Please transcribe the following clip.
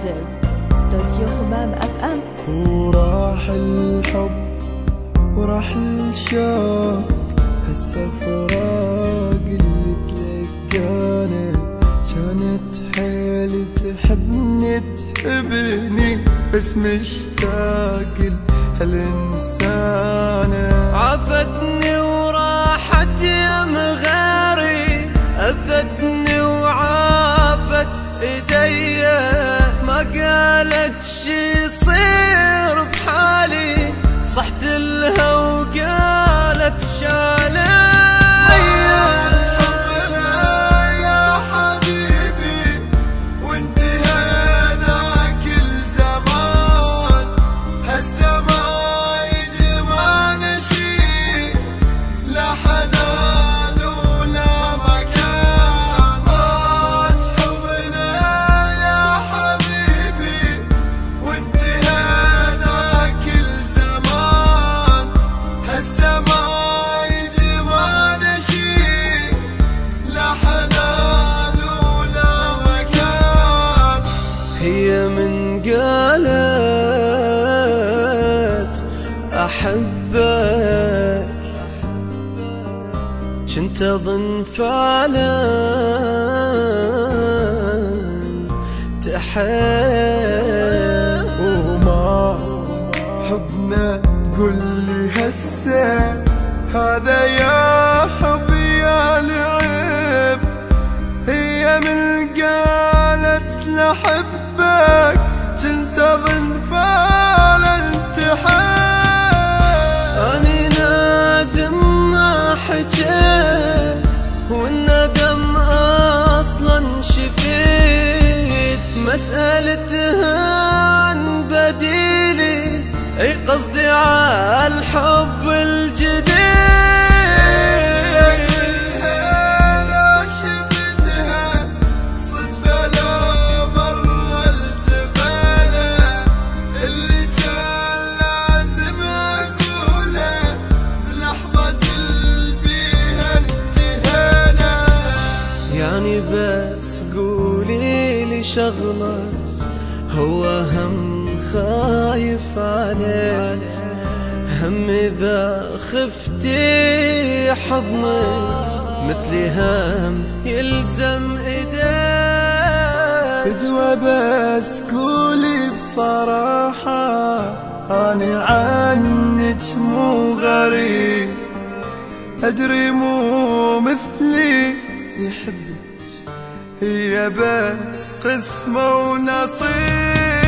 ميوزك استوديو همام اف ام. وراح الحب وراح الشوق، هسه فراق اللي تلقانا. كانت حيل تحبني تحبني، بس مشتاق هالإنسانة. عافتني وراحت يم غيري، أذتني وعافت ايديا. ما قالت شي يصير بحالي، صحت لها وقالت شالي. هي من قالت أحبك، كنت أظن فعلا تحب. وما حبنا تقول لي هسه هذا يا حب يا لعب. هي من قالت لحبك، كنت اظن فعلا تحب. أني نادم ما حجيت، والندم أصلا شفيت. مسألتها عن بديلي، اي قصدي عالحب الجديد. يعني بس قولي لي شغلة، هو هم خايف عليك، هم إذا خفتي حضنك مثلي هم يلزم إيديك. فدوى بس قولي بصراحة، أنا عنك مو غريب. أدري مو مثلي يحبك، هي بس قسمة ونصيب.